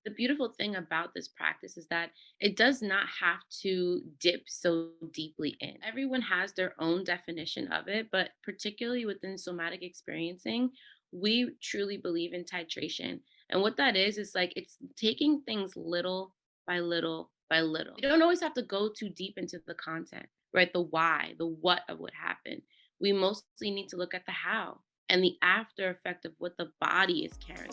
The beautiful thing about this practice is that it does not have to dip so deeply in. Everyone has their own definition of it, but particularly within somatic experiencing, we truly believe in titration. And what that is like it's taking things little by little by little. You don't always have to go too deep into the content, right? The why, the what of what happened. We mostly need to look at the how and the after effect of what the body is carrying.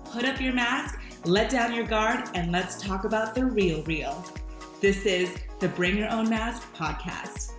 Put up your mask, let down your guard, and let's talk about the real real. This is the Bring Your Own Mask podcast.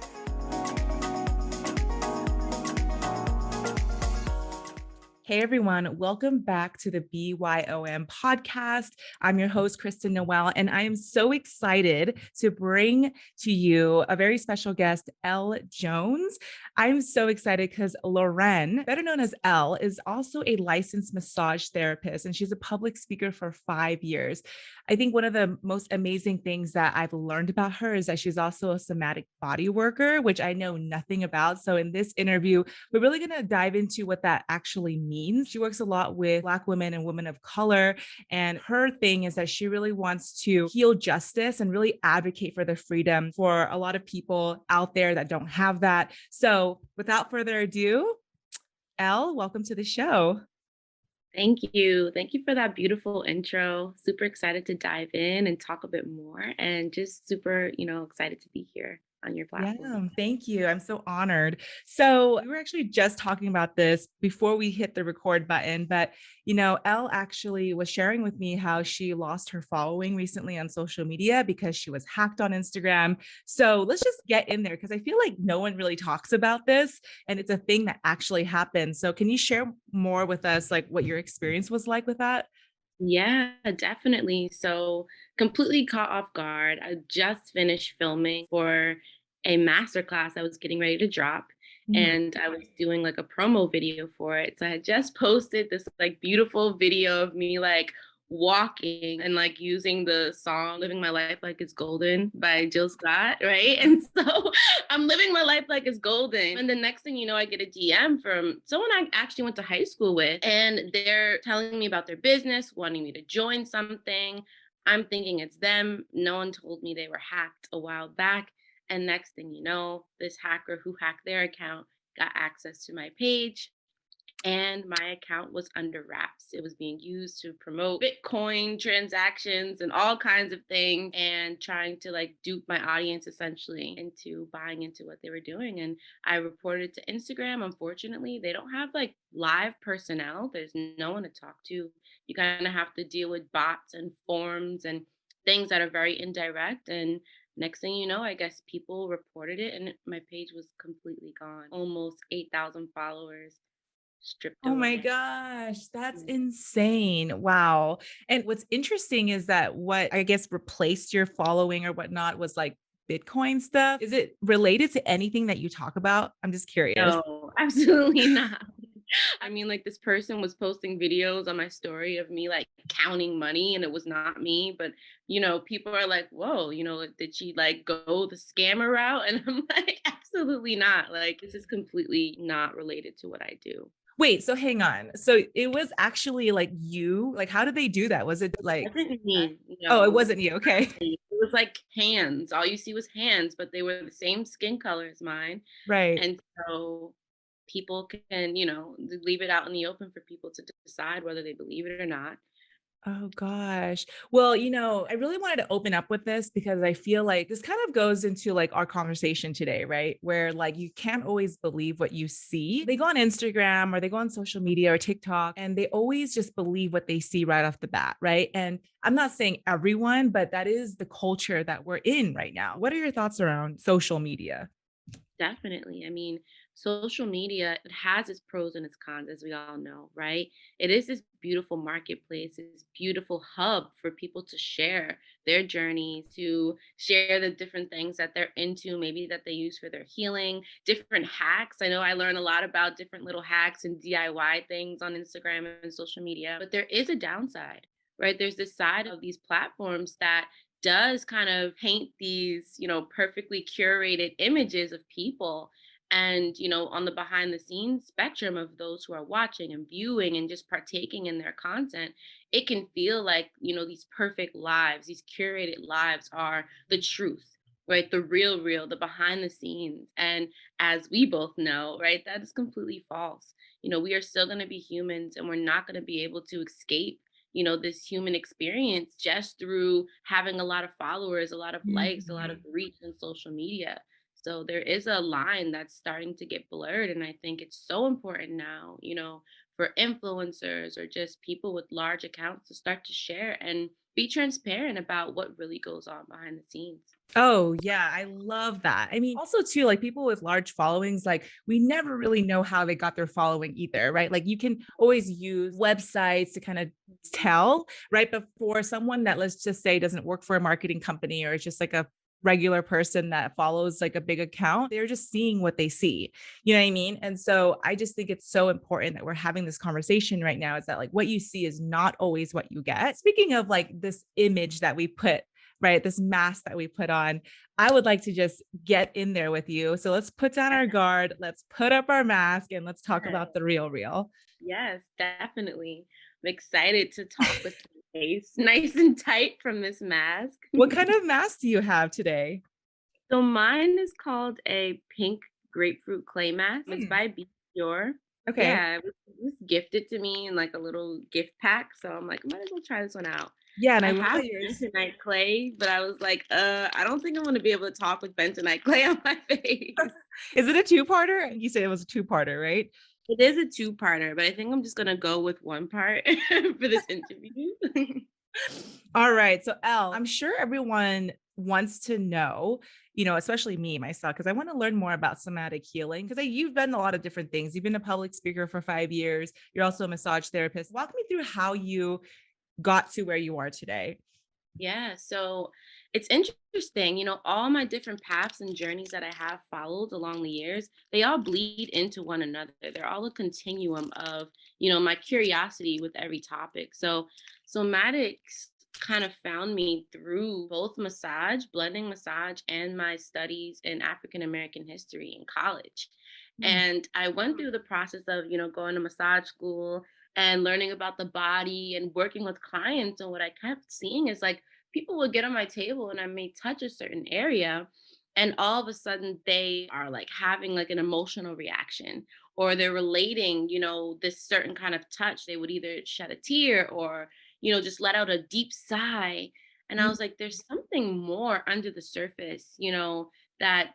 Hey everyone, welcome back to the BYOM podcast. I'm your host, Kristen Noelle, and I am so excited to bring to you a very special guest, Elle Jones. I'm so excited because Lauren, better known as Elle, is also a licensed massage therapist, and she's a public speaker for 5 years. I think one of the most amazing things that I've learned about her is that she's also a somatic body worker, which I know nothing about. So in this interview, we're really going to dive into what that actually means. She works a lot with Black women and women of color. And her thing is that she really wants to heal justice and really advocate for the freedom for a lot of people out there that don't have that. So without further ado, Elle, welcome to the show. Thank you. Thank you for that beautiful intro. Super excited to dive in and talk a bit more and just super, excited to be here on your Yeah, platform. thank you. I'm so honored. So we were actually just talking about this before we hit the record button, but Elle actually was sharing with me how she lost her following recently on social media because she was hacked on Instagram. So let's just get in there because I feel like no one really talks about this and it's a thing that actually happened. So can you share more with us, like what your experience was like with that? Yeah, definitely. So, completely caught off guard. I just finished filming for a masterclass I was getting ready to drop, Mhm. and I was doing like a promo video for it. So, I had just posted this like beautiful video of me like walking and like using the song Living My Life Like It's Golden by Jill Scott, right? And so I'm living my life like it's golden. And the next thing you know, I get a DM from someone I actually went to high school with, and they're telling me about their business, wanting me to join something. I'm thinking it's them. No one told me they were hacked a while back. And next thing you know, this hacker who hacked their account got access to my page, and my account was under wraps. It was being used to promote Bitcoin transactions and all kinds of things and trying to like dupe my audience essentially into buying into what they were doing. And I reported it to Instagram. Unfortunately, they don't have like live personnel, there's no one to talk to. You kind of have to deal with bots and forms and things that are very indirect. And next thing you know, I guess people reported it and my page was completely gone. Almost 8,000 followers stripped Oh my away. gosh, that's Mm. insane. Wow. And what's interesting is that what I guess replaced your following or whatnot was like Bitcoin stuff. Is it related to anything that you talk about? I'm just curious. No, absolutely not. I mean, like this person was posting videos on my story of me like counting money and it was not me, but people are like, "Whoa, like, did she like go the scammer route?" And I'm like, "Absolutely not. Like this is completely not related to what I do." Wait, so hang on. So it was actually like you? Like, how did they do that? Was it like, Wasn't me. oh, it No. wasn't you. Okay. It was like hands. All you see was hands, but they were the same skin color as mine. Right. And so people can, leave it out in the open for people to decide whether they believe it or not. Oh gosh. Well, I really wanted to open up with this because I feel like this kind of goes into like our conversation today, right? Where like you can't always believe what you see. They go on Instagram or they go on social media or TikTok and they always just believe what they see right off the bat, right? And I'm not saying everyone, but that is the culture that we're in right now. What are your thoughts around social media? Definitely. I mean, social media, it has its pros and its cons, as we all know, right? It is this beautiful marketplace, this beautiful hub for people to share their journeys, to share the different things that they're into, maybe that they use for their healing, different hacks. I know I learn a lot about different little hacks and DIY things on Instagram and social media, but there is a downside, right? There's this side of these platforms that does kind of paint these, perfectly curated images of people. And, on the behind the scenes spectrum of those who are watching and viewing and just partaking in their content, it can feel like, these perfect lives, these curated lives are the truth, right? The real, the behind the scenes. And as we both know, right, that is completely false. We are still going to be humans and we're not going to be able to escape this human experience just through having a lot of followers, a lot of likes, a lot of Mhm. reach in social media. So there is a line that's starting to get blurred. And I think it's so important now, for influencers or just people with large accounts to start to share and be transparent about what really goes on behind the scenes. Oh, yeah, I love that. I mean, also too, like people with large followings, like we never really know how they got their following either, right? Like you can always use websites to kind of tell, right? But for someone that, let's just say, doesn't work for a marketing company or is just like a regular person that follows like a big account, they're just seeing what they see. You know what I mean? And so I just think it's so important that we're having this conversation right now, is that like what you see is not always what you get. Speaking of like this image that we put, right? This mask that we put on. I would like to just get in there with you. So let's put down our guard, let's put up our mask, and let's talk Yes, about the real, real. yes, definitely. I'm excited to talk with my face nice and tight from this mask. What kind of mask do you have today? So mine is called a pink grapefruit clay mask. It's Hmm, by Be Pure. okay. Yeah, it was gifted to me in like a little gift pack. So I'm like, might as well try this one out. Yeah, and I I love have that yours. bentonite clay, but I was like, I don't think I'm gonna be able to talk with bentonite clay on my face. Is it a two-parter? You said it was a two-parter, right? It is a two-parter, but I think I'm just gonna go with one part for this interview. All right. So, Elle, I'm sure everyone wants to know, especially me, myself, because I want to learn more about somatic healing. Because you've done a lot of different things. You've been a public speaker for 5 years. You're also a massage therapist. Walk me through how you got to where you are today. Yeah, so it's interesting, all my different paths and journeys that I have followed along the years, they all bleed into one another. They're all a continuum of, my curiosity with every topic. So, somatics kind of found me through both massage, blending massage, and my studies in African American history in college. Mm, And I went through the process of, going to massage school and learning about the body and working with clients. And what I kept seeing is like, people would get on my table and I may touch a certain area and all of a sudden they are like having like an emotional reaction or they're relating, this certain kind of touch. They would either shed a tear or, just let out a deep sigh. And I mm, was like, there's something more under the surface, that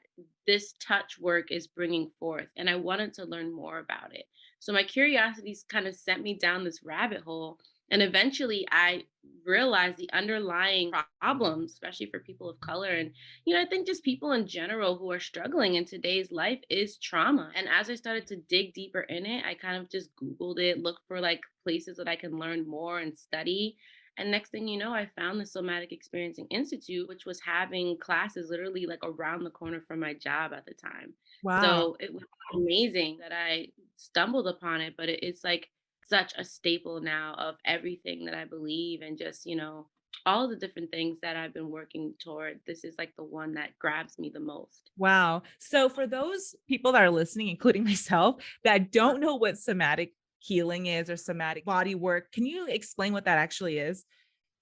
this touch work is bringing forth. And I wanted to learn more about it. So my curiosities kind of sent me down this rabbit hole. And eventually I realized the underlying problems, especially for people of color. And, I think just people in general who are struggling in today's life is trauma. And as I started to dig deeper in it, I kind of just Googled it, looked for like places that I can learn more and study. And next thing you know, I found the Somatic Experiencing Institute, which was having classes literally like around the corner from my job at the time. wow. So it was amazing that I stumbled upon it, but it's like such a staple now of everything that I believe and just, all the different things that I've been working toward. This is like the one that grabs me the most. Wow. So for those people that are listening, including myself, that don't know what somatic healing is or somatic body work, can you explain what that actually is?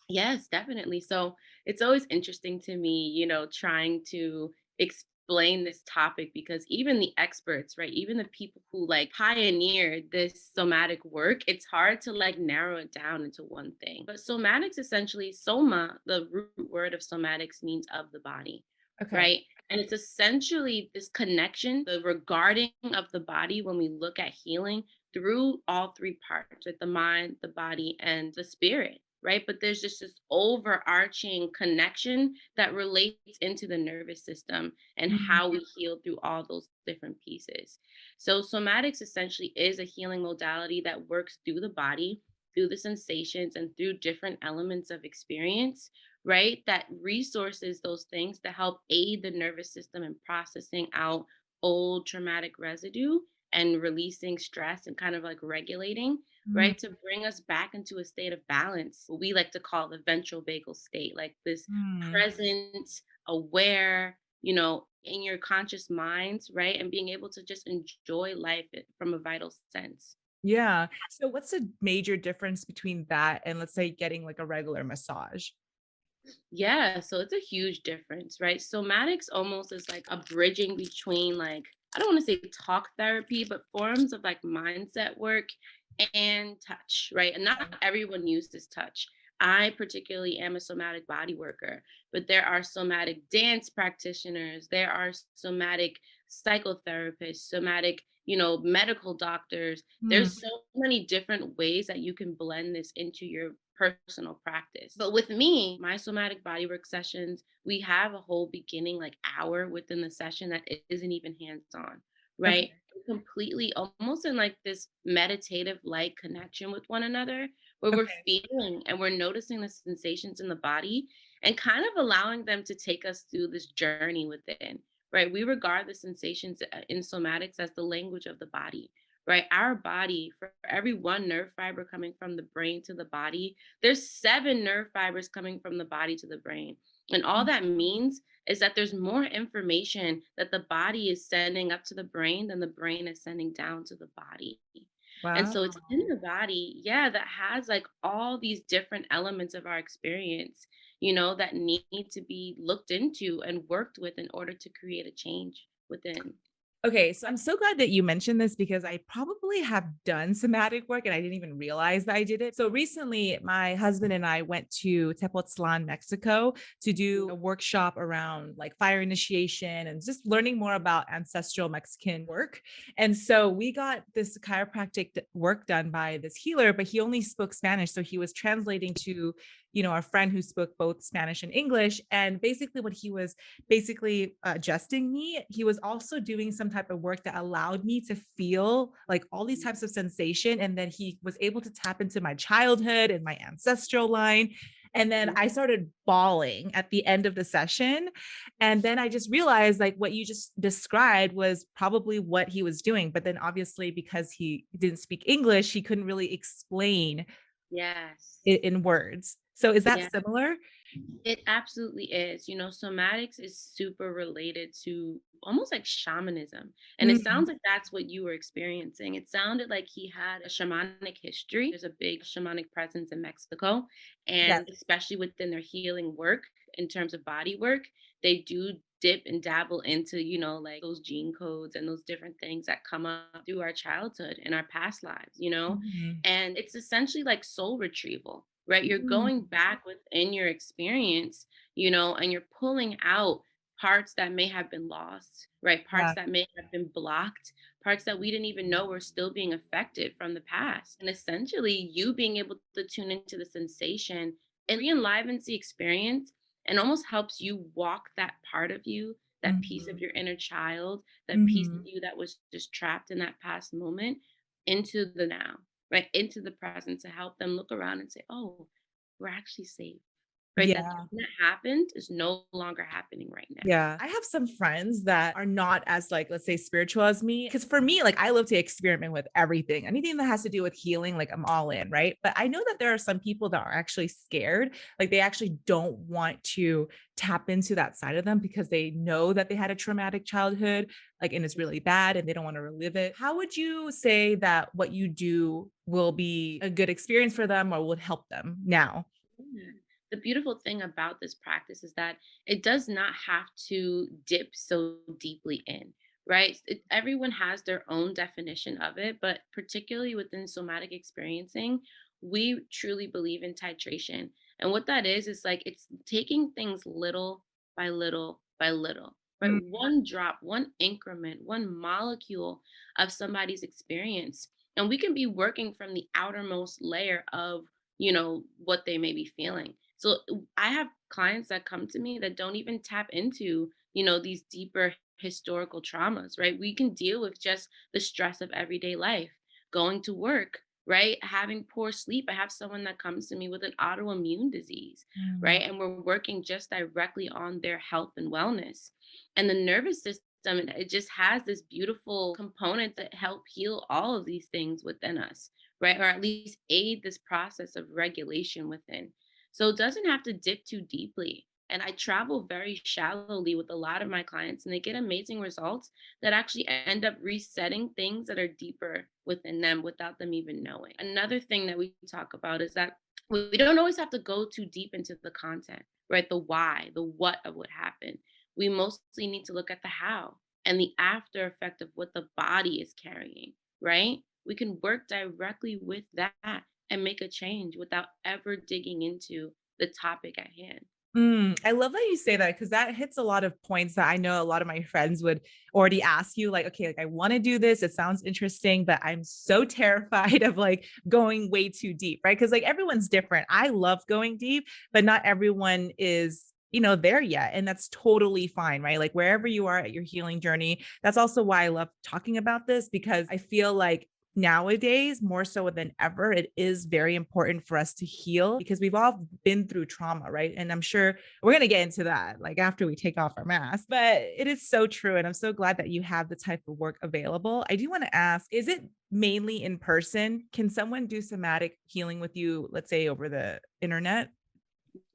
Yes, definitely. So it's always interesting to me, trying to explain this topic because even the experts, right, even the people who like pioneered this somatic work, it's hard to like narrow it down into one thing. But somatics essentially, soma, the root word of somatics means of the body, Okay. right? And it's essentially this connection, the regarding of the body when we look at healing through all three parts, right? The mind, the body, and the spirit, right? But there's just this overarching connection that relates into the nervous system and Mm, how we heal through all those different pieces. So, somatics essentially is a healing modality that works through the body, through the sensations, and through different elements of experience, right? That resources those things to help aid the nervous system in processing out old traumatic residue and releasing stress and kind of like regulating, mm, right? To bring us back into a state of balance, what we like to call the ventral vagal state, like this mm. present, aware, in your conscious minds, right? And being able to just enjoy life from a vital sense. Yeah. So what's the major difference between that and let's say getting like a regular massage? Yeah, so it's a huge difference, right? Somatics almost is like a bridging between like I don't want to say talk therapy, but forms of like mindset work and touch, right? And not everyone uses touch. I particularly am a somatic body worker, but there are somatic dance practitioners, there are somatic psychotherapists, somatic, medical doctors. Mm, There's so many different ways that you can blend this into your personal practice. But with me, my somatic bodywork sessions, we have a whole beginning like hour within the session that isn't even hands-on, okay. right? Completely almost in like this meditative like connection with one another where we're Okay. feeling and we're noticing the sensations in the body and kind of allowing them to take us through this journey within, right? We regard the sensations in somatics as the language of the body, right? Our body, for every one nerve fiber coming from the brain to the body, there's 7 nerve fibers coming from the body to the brain. And all Mm, that means is that there's more information that the body is sending up to the brain than the brain is sending down to the body. And wow. so it's in the body, yeah, that has like all these different elements of our experience, that need to be looked into and worked with in order to create a change within. Okay, so I'm so glad that you mentioned this because I probably have done somatic work and I didn't even realize that I did it. So recently, my husband and I went to Tepoztlan, Mexico to do a workshop around like fire initiation and just learning more about ancestral Mexican work. And so we got this chiropractic work done by this healer, but he only spoke Spanish. So he was translating to, our friend who spoke both Spanish and English. And basically, what he was basically adjusting me, he was also doing some type of work that allowed me to feel like all these types of sensation. And then he was able to tap into my childhood and my ancestral line. And then I started bawling at the end of the session. And then I just realized like what you just described was probably what he was doing. But then obviously, because he didn't speak English, he couldn't really explain Yes. it in words. So is that Yeah. similar? It absolutely is. Somatics is super related to almost like shamanism. And it Mm, sounds like that's what you were experiencing. It sounded like he had a shamanic history. There's a big shamanic presence in Mexico. yes. And especially within their healing work in terms of body work, they do dip and dabble into, like those gene codes and those different things that come up through our childhood and our past lives. Mhm. And it's essentially like soul retrieval, right? You're Mm, going back within your experience, and you're pulling out parts that may have been lost, right? Parts yeah. that may have been blocked, parts that we didn't even know were still being affected from the past. And essentially, you being able to tune into the sensation and re enlivens the experience and almost helps you walk that part of you, that piece of Mhm. your inner child, that piece of Mhm. you that was just trapped in that past moment into the now, right? Into the present to help them look around and say, oh, we're actually safe, right? That Yeah. thing that happened is no longer happening right now. Yeah. I have some friends that are not as like, let's say spiritual as me. Cause for me, like I love to experiment with everything. Anything that has to do with healing, like I'm all in, right? But I know that there are some people that are actually scared. Like they actually don't want to tap into that side of them because they know that they had a traumatic childhood, like, and it's really bad and they don't want to relive it. How would you say that what you do will be a good experience for them or would help them now? Yeah. The beautiful thing about this practice is that it does not have to dip so deeply in, right? Everyone has their own definition of it, but particularly within somatic experiencing, we truly believe in titration. And what that is like it's taking things little by little by little, right? Mm, One drop, one increment, one molecule of somebody's experience. And we can be working from the outermost layer of what they may be feeling. So I have clients that come to me that don't even tap into, these deeper historical traumas, right? We can deal with just the stress of everyday life, going to work, right? Having poor sleep. I have someone that comes to me with an autoimmune disease, mm, right? And we're working just directly on their health and wellness. And the nervous system, it just has this beautiful component that help heal all of these things within us, right? Or at least aid this process of regulation within. So it doesn't have to dip too deeply. And I travel very shallowly with a lot of my clients, and they get amazing results that actually end up resetting things that are deeper within them without them even knowing. Another thing that we talk about is that we don't always have to go too deep into the content, right? The why, the what of what happened. We mostly need to look at the how and the after effect of what the body is carrying, right? We can work directly with that and make a change without ever digging into the topic at hand. I love that you say that because that hits a lot of points that I know a lot of my friends would already ask you, like, okay, like I want to do this. It sounds interesting, but I'm so terrified of like going way too deep, right? Because like everyone's different. I love going deep, but not everyone is, there yet. And that's totally fine, right? Like wherever you are at your healing journey. That's also why I love talking about this because I feel like nowadays more so than ever it is very important for us to heal because we've all been through trauma, right? And I'm sure we're going to get into that like after we take off our mask, but it is so true and I'm so glad that you have the type of work available. I do want to ask, is it mainly in person? Can someone do somatic healing with you, let's say over the internet?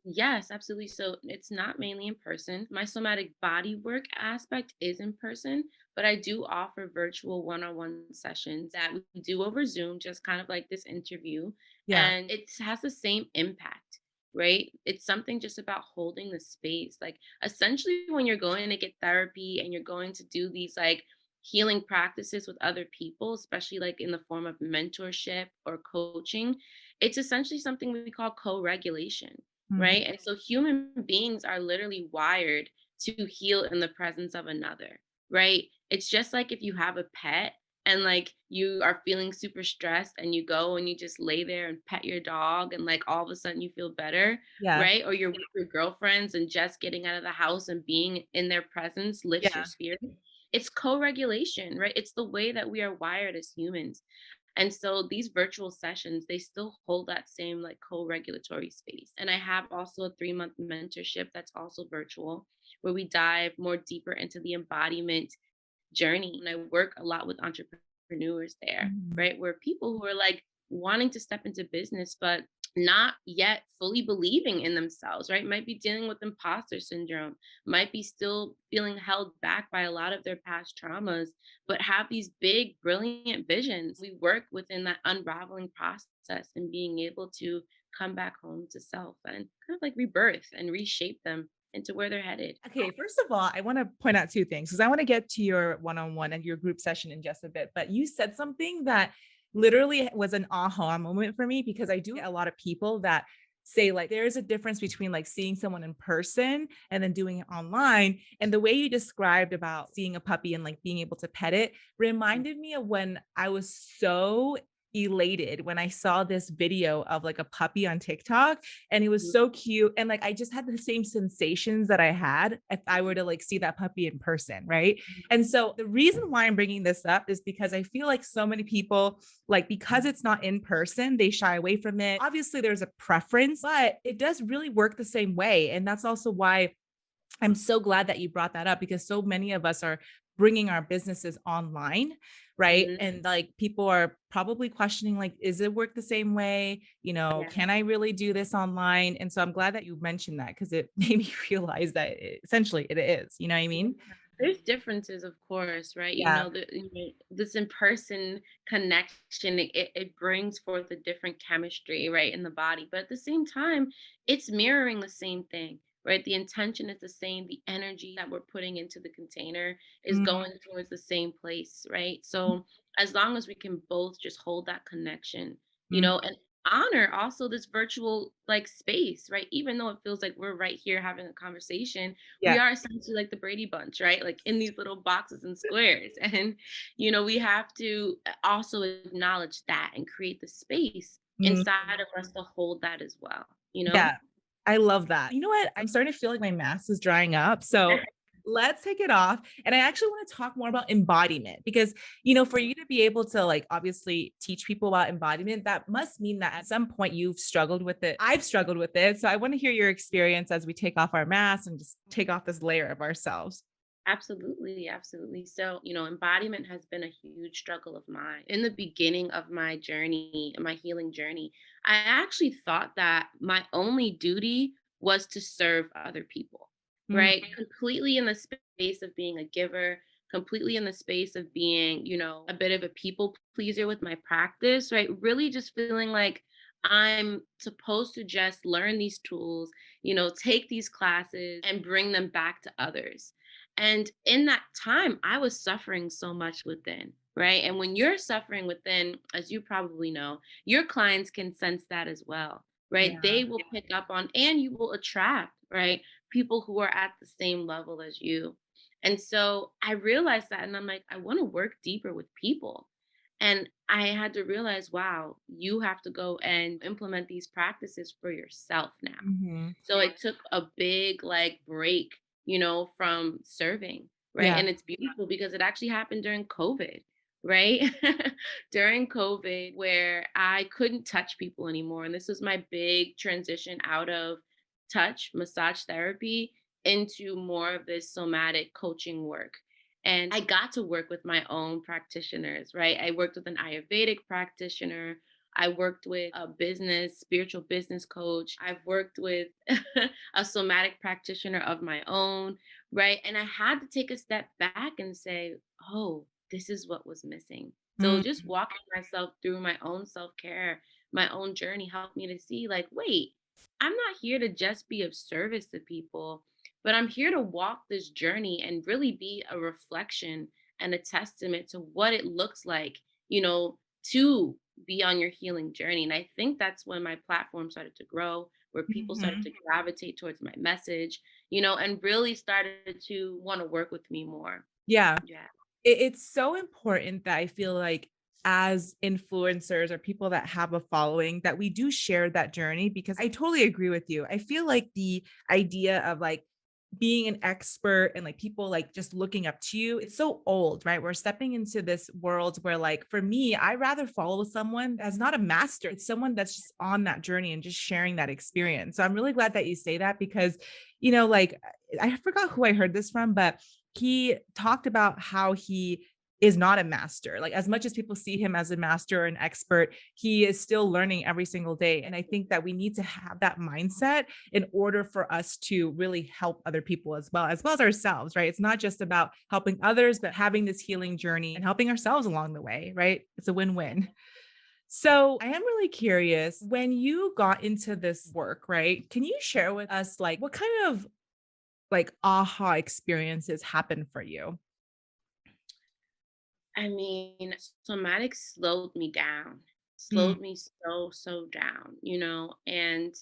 Yes, absolutely. So it's not mainly in person. My somatic body work aspect is in person, but I do offer virtual one on one sessions that we do over Zoom, just kind of like this interview. Yeah. And it has the same impact, right? It's something just about holding the space. Like essentially, when you're going to get therapy and you're going to do these like healing practices with other people, especially like in the form of mentorship or coaching, it's essentially something we call co regulation, Mhm. right? And so human beings are literally wired to heal in the presence of another, right? It's just like if you have a pet and like you are feeling super stressed and you go and you just lay there and pet your dog and like all of a sudden you feel better, Yeah. right? Or you're with your girlfriends and just getting out of the house and being in their presence lifts your Yeah. spirit. It's co-regulation, right? It's the way that we are wired as humans. And so these virtual sessions, they still hold that same like co-regulatory space. And I have also a 3-month mentorship that's also virtual, where we dive more deeper into the embodiment journey. And I work a lot with entrepreneurs there, Mhm. right? Where people who are like wanting to step into business, but not yet fully believing in themselves, right? Might be dealing with imposter syndrome, might be still feeling held back by a lot of their past traumas, but have these big, brilliant visions. We work within that unraveling process and being able to come back home to self and kind of like rebirth and reshape them into where they're headed. Okay, first of all, I want to point out two things because I want to get to your one-on-one and your group session in just a bit. But you said something that literally was an aha moment for me because I do get a lot of people that say like there's a difference between like seeing someone in person and then doing it online. And the way you described about seeing a puppy and like being able to pet it reminded me of when I was so elated when I saw this video of like a puppy on TikTok and he was so cute. And like I just had the same sensations that I had if I were to like see that puppy in person. Right. And so the reason why I'm bringing this up is because I feel like so many people, like, because it's not in person, they shy away from it. Obviously, there's a preference, but it does really work the same way. And that's also why I'm so glad that you brought that up because so many of us are bringing our businesses online, right? Mhm. And like people are probably questioning like is it work the same way? Yeah. Can I really do this online? And so I'm glad that you mentioned that because it made me realize that essentially it is, you know what I Yeah. mean? There's differences, of course, right? Yeah. This in-person connection, it brings forth a different chemistry, right, in the body. But at the same time, it's mirroring the same thing, right? The intention is the same. The energy that we're putting into the container is Mhm. going towards the same place, right? So as long as we can both just hold that connection, Mhm. and honor also this virtual like space, right? Even though it feels like we're right here having a conversation, we Yeah. are essentially like the Brady Bunch, right? Like in these little boxes and squares. And, we have to also acknowledge that and create the space Mhm. inside of us to hold that as well, you know? Yeah. I love that. You know what? I'm starting to feel like my mask is drying up. So let's take it off. And I actually want to talk more about embodiment because, for you to be able to like obviously teach people about embodiment, that must mean that at some point you've struggled with it. I've struggled with it. So I want to hear your experience as we take off our masks and just take off this layer of ourselves. Absolutely, absolutely. So, embodiment has been a huge struggle of mine. In the beginning of my journey, my healing journey, I actually thought that my only duty was to serve other people, Mm, right? Completely in the space of being a giver, completely in the space of being, a bit of a people pleaser with my practice, right? Really just feeling like I'm supposed to just learn these tools, take these classes and bring them back to others. And in that time, I was suffering so much within, right? And when you're suffering within, as you probably know, your clients can sense that as well, right? yeah. They will pick up on, and you will attract, right? People who are at the same level as you. And so I realized that, and I'm like, I want to work deeper with people. And I had to realize, wow, you have to go and implement these practices for yourself now. Mhm. So it took a big like break, from serving, right? Yeah. And it's beautiful because it actually happened during COVID, right? During COVID, where I couldn't touch people anymore. And this was my big transition out of touch, massage therapy into more of this somatic coaching work. And I got to work with my own practitioners, right? I worked with an Ayurvedic practitioner. I worked with a spiritual business coach. I've worked with a somatic practitioner of my own, right? And I had to take a step back and say, oh, this is what was missing. So Mm, just walking myself through my own self care, my own journey helped me to see, like, wait, I'm not here to just be of service to people, but I'm here to walk this journey and really be a reflection and a testament to what it looks like, to be on your healing journey. And I think that's when my platform started to grow, where people started mhm. to gravitate towards my message, and really started to want to work with me more. Yeah. Yeah. It's so important that I feel like as influencers or people that have a following that we do share that journey because I totally agree with you. I feel like the idea of like being an expert and like people like just looking up to you, it's so old, right? We're stepping into this world where like for me, I rather follow someone that's not a master. It's someone that's just on that journey and just sharing that experience. So I'm really glad that you say that because, like I forgot who I heard this from, but he talked about how he is not a master. Like as much as people see him as a master or an expert, he is still learning every single day. And I think that we need to have that mindset in order for us to really help other people as well as ourselves, right? It's not just about helping others, but having this healing journey and helping ourselves along the way, right? It's a win-win. So I am really curious when you got into this work, right? Can you share with us like what kind of like aha experiences happen for you? I mean, somatic Mm, slowed me so down, and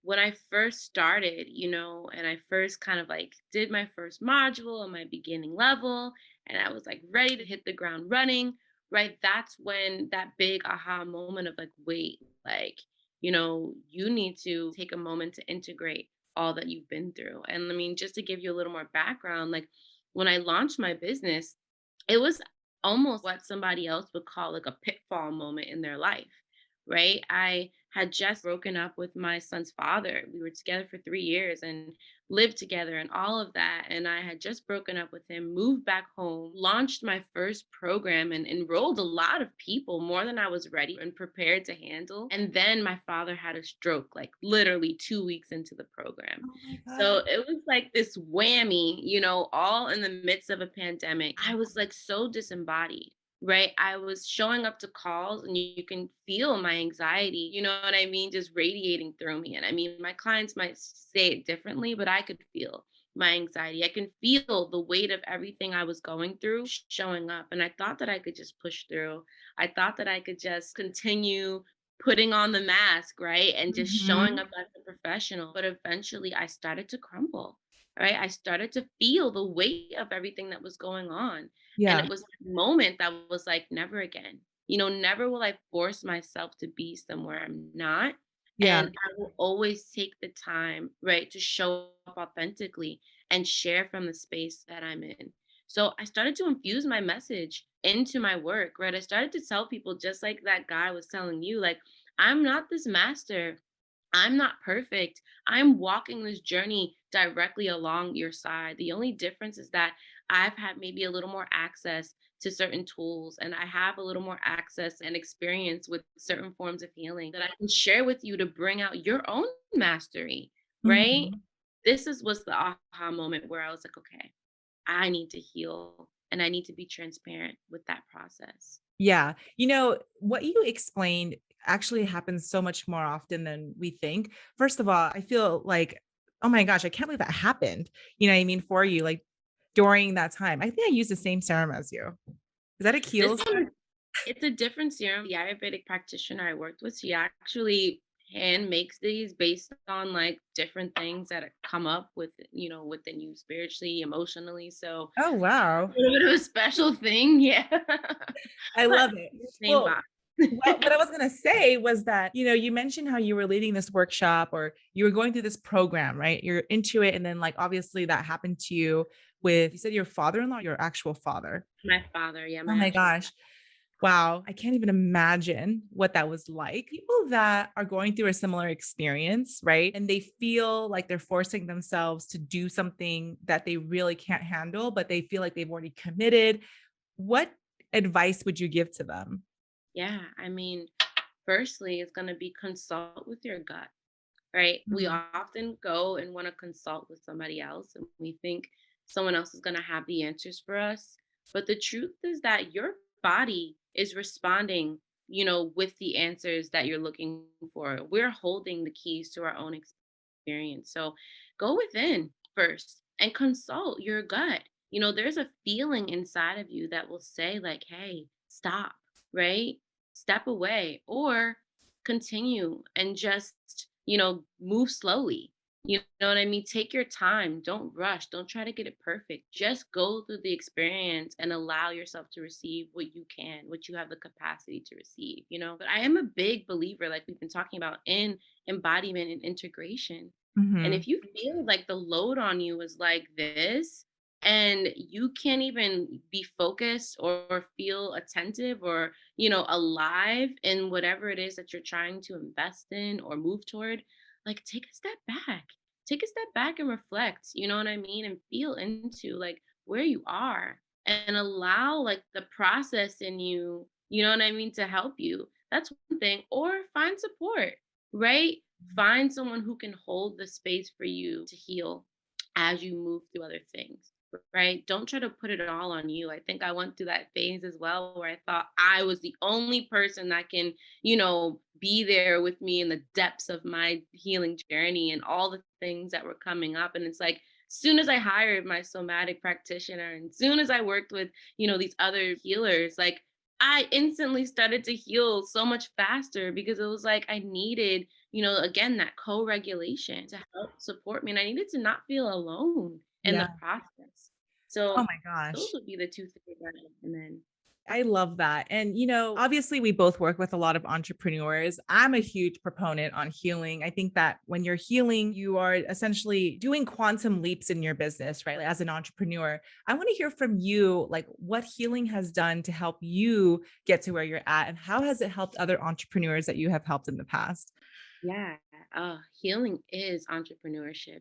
when I first started, and I first kind of like did my first module on my beginning level, and I was like ready to hit the ground running, right? That's when that big aha moment of like, wait, like, you need to take a moment to integrate all that you've been through. And I mean, just to give you a little more background, like when I launched my business, it was almost what somebody else would call like a pitfall moment in their life, right? I had just broken up with my son's father. We were together for 3 years and lived together and all of that. And I had just broken up with him, moved back home, launched my first program and enrolled a lot of people, more than I was ready and prepared to handle. And then my father had a stroke, like literally 2 weeks into the program. oh my So God. it was like this whammy, all in the midst of a pandemic. I was like so disembodied, right? I was showing up to calls and you can feel my anxiety, you know what I mean? Just radiating through me. And I mean, my clients might say it differently, but I could feel my anxiety. I can feel the weight of everything I was going through showing up. And I thought that I could just push through. I thought that I could just continue putting on the mask, right? And just showing Mhm. up as a professional. But eventually I started to crumble, right? I started to feel the weight of everything that was going on. And Yeah. it was a moment that was like, never again. Never will I force myself to be somewhere I'm not. Yeah. And I will always take the time, right, to show up authentically and share from the space that I'm in. So I started to infuse my message into my work, right? I started to tell people, just like that guy was telling you, like, I'm not this master. I'm not perfect. I'm walking this journey directly along your side. The only difference is that I've had maybe a little more access to certain tools and I have a little more access and experience with certain forms of healing that I can share with you to bring out your own mastery, right? Mhm. Was the aha moment where I was like, okay, I need to heal and I need to be transparent with that process. Yeah. What you explained actually happens so much more often than we think. First of all, I feel like, oh my gosh, I can't believe that happened. You know what I mean? For you, like during that time. I think I used the same serum as you. Is that a This Kiehl's? one, it's a different serum. The Ayurvedic practitioner I worked with, she actually hand makes these based on like different things that come up with, within you spiritually, emotionally. So Oh, wow. a little bit of a special thing, yeah. I But love it. the same Well, box. what I was gonna say was that, you mentioned how you were leading this workshop or you were going through this program, right? You're into it, and then, like, obviously that happened to you with you said your father-in-law, your actual father. My father, yeah, Oh my my actual gosh. Wow, I can't even imagine what that was like. People that are going through a similar experience, right? And they feel like they're forcing themselves to do something that they really can't handle, but they feel like they've already committed. What advice would you give to them? yeah, I mean, firstly, it's gonna be consult with your gut, right? We Mhm. often go and want to consult with somebody else, and we think someone else is gonna have the answers for us. But the truth is that your body is responding, with the answers that you're looking for. We're holding the keys to our own experience. So go within first and consult your gut. There's a feeling inside of you that will say, like, hey, stop, right? Step away or continue and just, move slowly. You know what I mean? Take your time. Don't rush. Don't try to get it perfect. Just go through the experience and allow yourself to receive what you can, what you have the capacity to receive. But I am a big believer, like we've been talking about, in embodiment and integration. And Mhm. if you feel like the load on you is like this, and you can't even be focused or feel attentive or, alive in whatever it is that you're trying to invest in or move toward, like take a step back. Take a step back and reflect, you know what I mean? And feel into like where you are and allow like the process in you, you know what I mean, to help you. That's one thing. Or find support, right? Find someone who can hold the space for you to heal as you move through other things, right? Don't try to put it all on you. I think I went through that phase as well where I thought I was the only person that can, be there with me in the depths of my healing journey and all the things that were coming up. And it's like, soon as I hired my somatic practitioner and soon as I worked with, these other healers, like I instantly started to heal so much faster because it was like I needed, again, that co regulation to help support me. And I needed to not feel alone in the Yeah. process. Oh So my those gosh. would be the two things I recommend. I love that. And, obviously, we both work with a lot of entrepreneurs. I'm a huge proponent on healing. I think that when you're healing, you are essentially doing quantum leaps in your business, right? Like, as an entrepreneur, I want to hear from you, like what healing has done to help you get to where you're at, and how has it helped other entrepreneurs that you have helped in the past? Yeah, healing is entrepreneurship.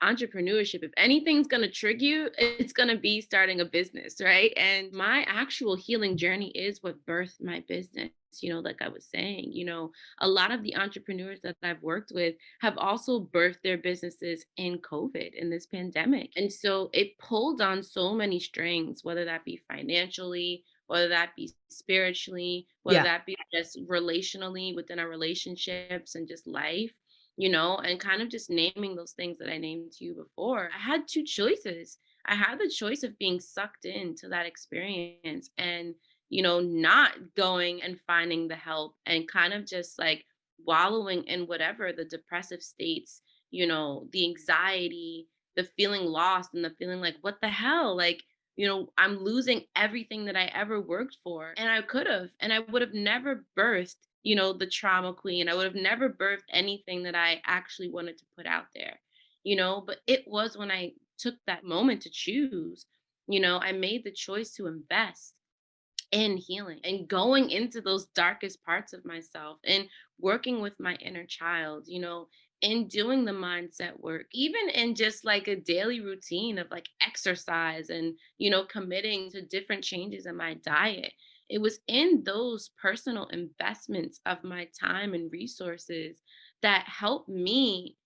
Entrepreneurship, if anything's going to trigger you, it's going to be starting a business, right? And my actual healing journey is what birthed my business. Like I was saying, a lot of the entrepreneurs that I've worked with have also birthed their businesses in COVID, in this pandemic. And so it pulled on so many strings, whether that be financially, whether that be spiritually, whether Yeah. that be just relationally within our relationships and just life, and kind of just naming those things that I named to you before. I had two choices. I had the choice of being sucked into that experience and, not going and finding the help and kind of just like wallowing in whatever the depressive states, the anxiety, the feeling lost and the feeling like, what the hell? Like, I'm losing everything that I ever worked for. And I could have, and I would have never birthed, the trauma queen. I would have never birthed anything that I actually wanted to put out there, but it was when I took that moment to choose, I made the choice to invest in healing and going into those darkest parts of myself and working with my inner child, in doing the mindset work, even in just like a daily routine of like exercise and, committing to different changes in my diet. It was in those personal investments of my time and resources that help me,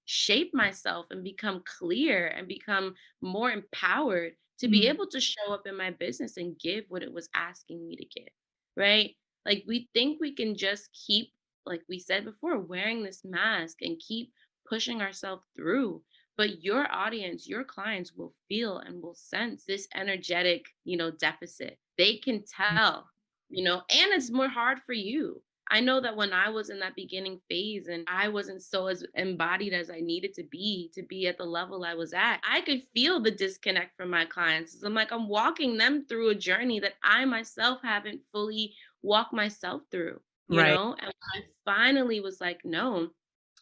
shape myself and become clear and become more empowered to be Mm. able to show up in my business and give what it was asking me to give, right? Like we think we can just keep, like we said before, wearing this mask and keep pushing ourselves through. But your audience, your clients will feel and will sense this energetic, deficit. They can tell, and it's more hard for you. I know that when I was in that beginning phase and I wasn't so as embodied as I needed to be at the level I was at, I could feel the disconnect from my clients. I'm like, I'm walking them through a journey that I myself haven't fully walked myself through, Right. And when I finally was like, no,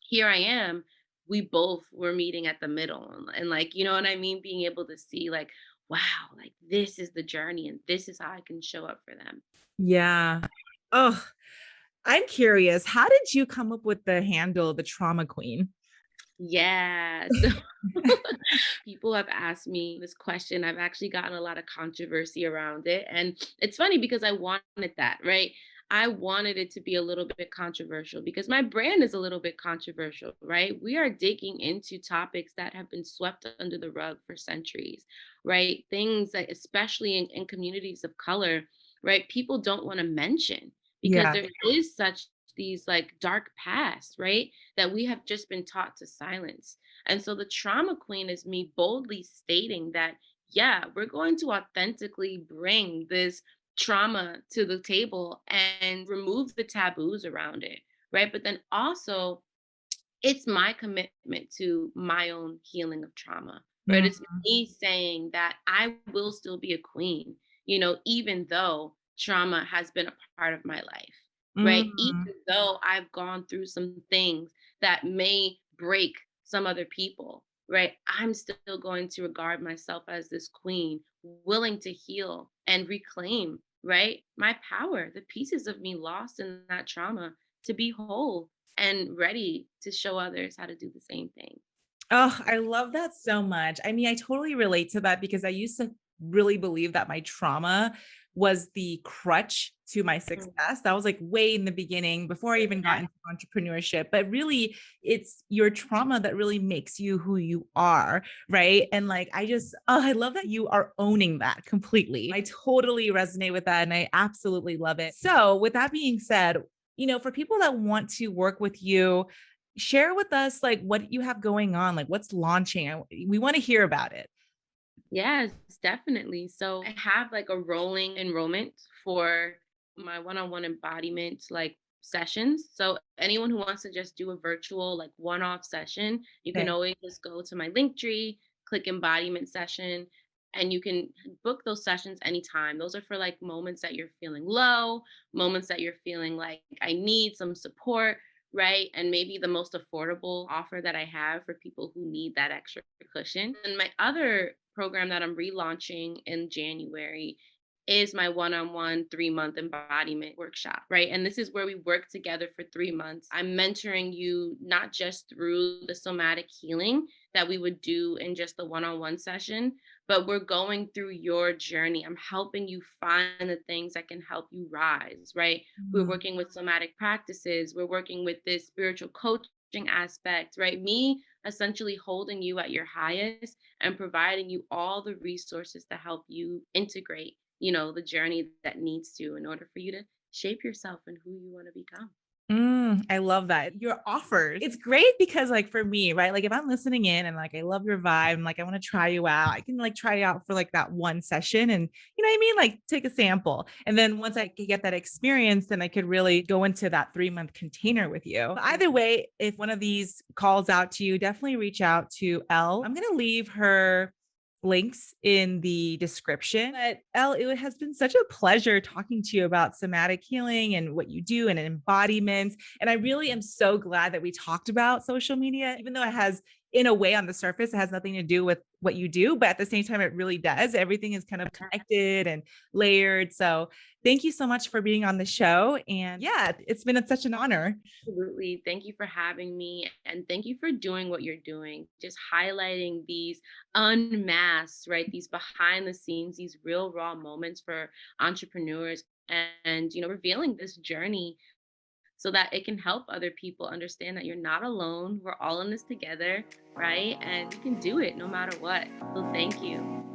here I am. We both were meeting at the middle and like, you know what I mean? Being able to see like, wow, like this is the journey and this is how I can show up for them. Yeah. Oh, I'm curious, how did you come up with the handle, the trauma queen? Yeah. So people have asked me this question. I've actually gotten a lot of controversy around it. And it's funny because I wanted that, right? I wanted it to be a little bit controversial because my brand is a little bit controversial, right? We are digging into topics that have been swept under the rug for centuries, right? Things that, especially in communities of color, right? People don't want to mention because Yeah. there is such these like dark past, right? That we have just been taught to silence. And so the trauma queen is me boldly stating that, yeah, we're going to authentically bring this trauma to the table and remove the taboos around it. Right. But then also, it's my commitment to my own healing of trauma, right? Mm, It's me saying that I will still be a queen, even though trauma has been a part of my life, right? mm. Even though I've gone through some things that may break some other people, right? I'm still going to regard myself as this queen, willing to heal and reclaim, right? My power, the pieces of me lost in that trauma to be whole and ready to show others how to do the same thing. Oh, I love that so much. I mean, I totally relate to that because I used to really believe that my trauma was the crutch to my Mm, success. That was like way in the beginning before I even got yeah, into entrepreneurship. But really, it's your trauma that really makes you who you are. Right. And like, I love that you are owning that completely. I totally resonate with that. And I absolutely love it. So, with that being said, for people that want to work with you, share with us like what you have going on, like what's launching. We want to hear about it. yes, definitely. So I have like a rolling enrollment for my one-on-one embodiment like sessions. So anyone who wants to just do a virtual like one-off session, you can Okay. always just go to my link tree, click embodiment session, and you can book those sessions anytime. Those are for like moments that you're feeling low, moments that you're feeling like I need some support, right? And maybe the most affordable offer that I have for people who need that extra cushion. And my other program that I'm relaunching in January is my one-on-one 3-month embodiment workshop, right? And this is where we work together for 3 months. I'm mentoring you not just through the somatic healing that we would do in just the one-on-one session, but we're going through your journey. I'm helping you find the things that can help you rise, right? We're Mm, working with somatic practices, we're working with this spiritual coaching aspect, right? Me essentially holding you at your highest and providing you all the resources to help you integrate, the journey that needs to in order for you to shape yourself and who you want to become. I love that. Your offers. It's great because like for me, right? Like if I'm listening in and like I love your vibe and like I want to try you out, I can like try you out for like that one session and you know what I mean? Like take a sample. And then once I get that experience, then I could really go into that 3-month container with you. Either way, if one of these calls out to you, definitely reach out to Elle. I'm gonna leave her links in the description. But Elle, it has been such a pleasure talking to you about somatic healing and what you do and embodiment. And I really am so glad that we talked about social media, even though it has, in a way, on the surface, it has nothing to do with what you do. But at the same time, it really does. Everything is kind of connected and layered. So thank you so much for being on the show. And yeah, it's been such an honor. Absolutely. Thank you for having me. And thank you for doing what you're doing, just highlighting these unmasked, right? These behind the scenes, these real raw moments for entrepreneurs and, revealing this journey so that it can help other people understand that you're not alone. We're all in this together, right? And you can do it no matter what. So thank you.